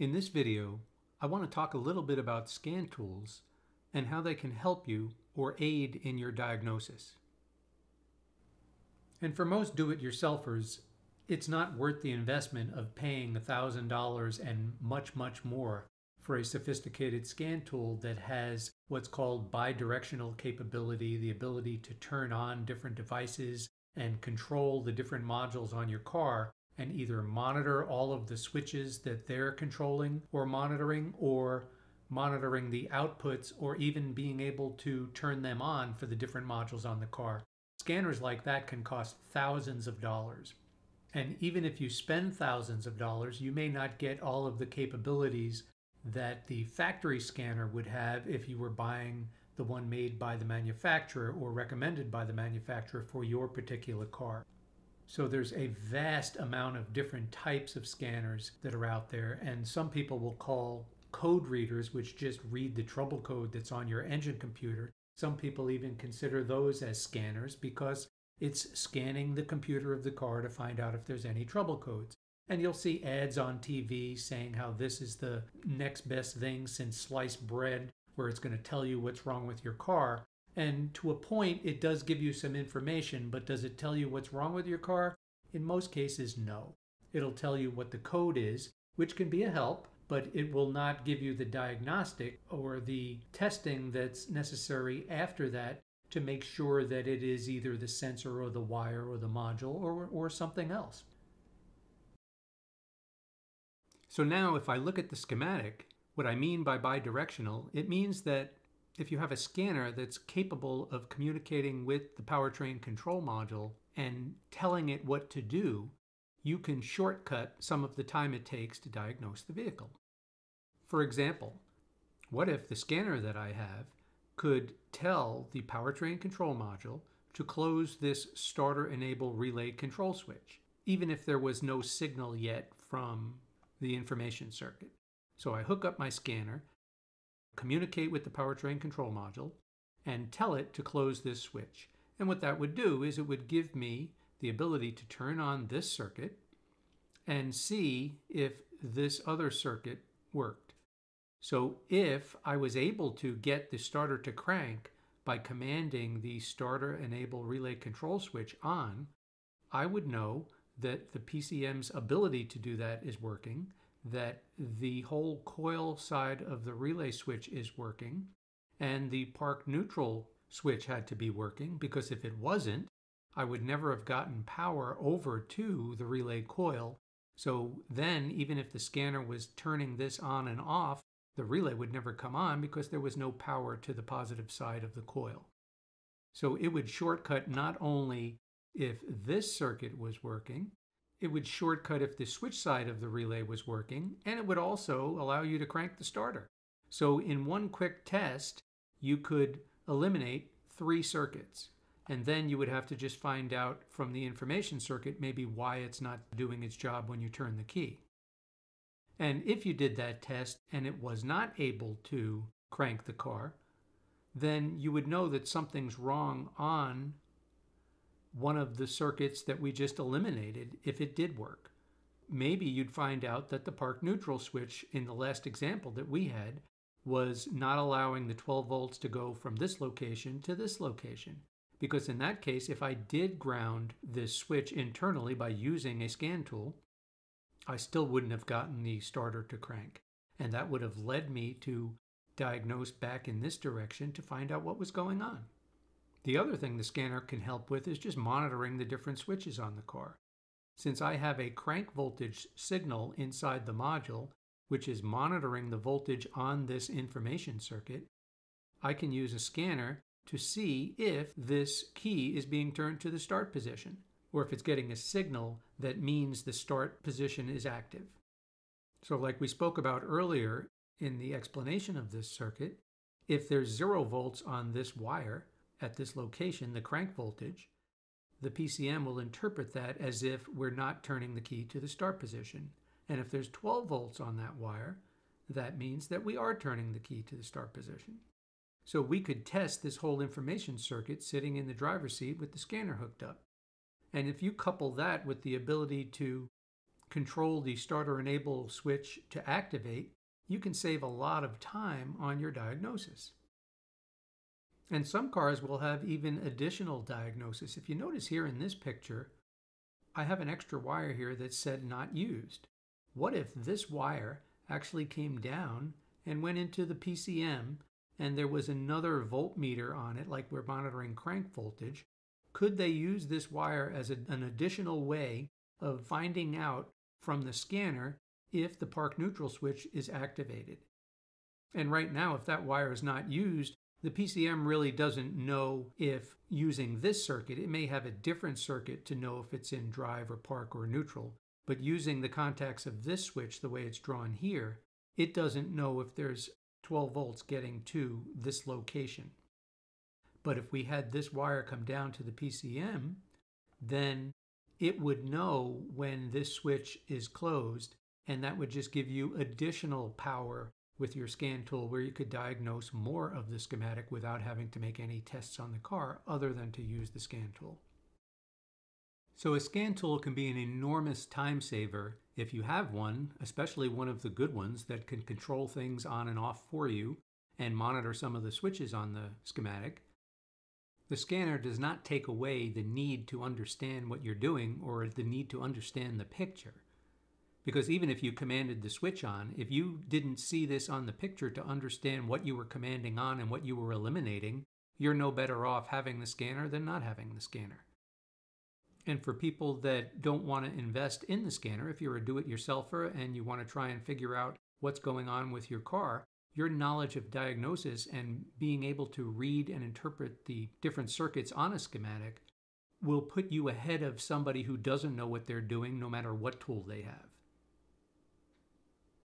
In this video, I want to talk a little bit about scan tools and how they can help you or aid in your diagnosis. And for most do-it-yourselfers, it's not worth the investment of paying $1,000 and much more for a sophisticated scan tool that has what's called bidirectional capability, the ability to turn on different devices and control the different modules on your car and either monitor all of the switches that they're controlling or monitoring the outputs, or even being able to turn them on for the different modules on the car. Scanners like that can cost thousands of dollars. And even if you spend thousands of dollars, you may not get all of the capabilities that the factory scanner would have if you were buying the one made by the manufacturer or recommended by the manufacturer for your particular car. So there's a vast amount of different types of scanners that are out there, and some people will call code readers, which just read the trouble code that's on your engine computer. Some people even consider those as scanners because it's scanning the computer of the car to find out if there's any trouble codes. And you'll see ads on TV saying how this is the next best thing since sliced bread, where it's going to tell you what's wrong with your car. And to a point, it does give you some information, but does it tell you what's wrong with your car? In most cases, no. It'll tell you what the code is, which can be a help, but it will not give you the diagnostic or the testing that's necessary after that to make sure that it is either the sensor or the wire or the module or something else. So now if I look at the schematic, what I mean by bidirectional, it means that if you have a scanner that's capable of communicating with the powertrain control module and telling it what to do, you can shortcut some of the time it takes to diagnose the vehicle. For example, what if the scanner that I have could tell the powertrain control module to close this starter enable relay control switch, even if there was no signal yet from the information circuit? So I hook up my scanner, communicate with the powertrain control module, and tell it to close this switch. And what that would do is it would give me the ability to turn on this circuit and see if this other circuit worked. So if I was able to get the starter to crank by commanding the starter enable relay control switch on, I would know that the PCM's ability to do that is working, that the whole coil side of the relay switch is working, and the park neutral switch had to be working, because if it wasn't, I would never have gotten power over to the relay coil. So then, even if the scanner was turning this on and off, the relay would never come on because there was no power to the positive side of the coil. So it would shortcut not only if this circuit was working, it would shortcut if the switch side of the relay was working, and it would also allow you to crank the starter. So in one quick test, you could eliminate 3 circuits, and then you would have to just find out from the information circuit maybe why it's not doing its job when you turn the key. And if you did that test and it was not able to crank the car, then you would know that something's wrong on one of the circuits that we just eliminated if it did work. Maybe you'd find out that the park neutral switch in the last example that we had was not allowing the 12 volts to go from this location to this location. Because in that case, if I did ground this switch internally by using a scan tool, I still wouldn't have gotten the starter to crank. And that would have led me to diagnose back in this direction to find out what was going on. The other thing the scanner can help with is just monitoring the different switches on the car. Since I have a crank voltage signal inside the module, which is monitoring the voltage on this information circuit, I can use a scanner to see if this key is being turned to the start position, or if it's getting a signal that means the start position is active. So like we spoke about earlier in the explanation of this circuit, if there's 0 volts on this wire at this location, the crank voltage, the PCM will interpret that as if we're not turning the key to the start position. And if there's 12 volts on that wire, that means that we are turning the key to the start position. So we could test this whole information circuit sitting in the driver's seat with the scanner hooked up. And if you couple that with the ability to control the start or enable switch to activate, you can save a lot of time on your diagnosis. And some cars will have even additional diagnosis. If you notice here in this picture, I have an extra wire here that said not used. What if this wire actually came down and went into the PCM and there was another voltmeter on it, like we're monitoring crank voltage? Could they use this wire as an additional way of finding out from the scanner if the park neutral switch is activated? And right now, if that wire is not used, the PCM really doesn't know if using this circuit, it may have a different circuit to know if it's in drive or park or neutral. But using the contacts of this switch the way it's drawn here, it doesn't know if there's 12 volts getting to this location. But if we had this wire come down to the PCM, then it would know when this switch is closed, and that would just give you additional power with your scan tool where you could diagnose more of the schematic without having to make any tests on the car other than to use the scan tool. So a scan tool can be an enormous time saver if you have one, especially one of the good ones that can control things on and off for you and monitor some of the switches on the schematic. The scanner does not take away the need to understand what you're doing or the need to understand the picture. Because even if you commanded the switch on, if you didn't see this on the picture to understand what you were commanding on and what you were eliminating, you're no better off having the scanner than not having the scanner. And for people that don't want to invest in the scanner, if you're a do-it-yourselfer and you want to try and figure out what's going on with your car, your knowledge of diagnosis and being able to read and interpret the different circuits on a schematic will put you ahead of somebody who doesn't know what they're doing no matter what tool they have.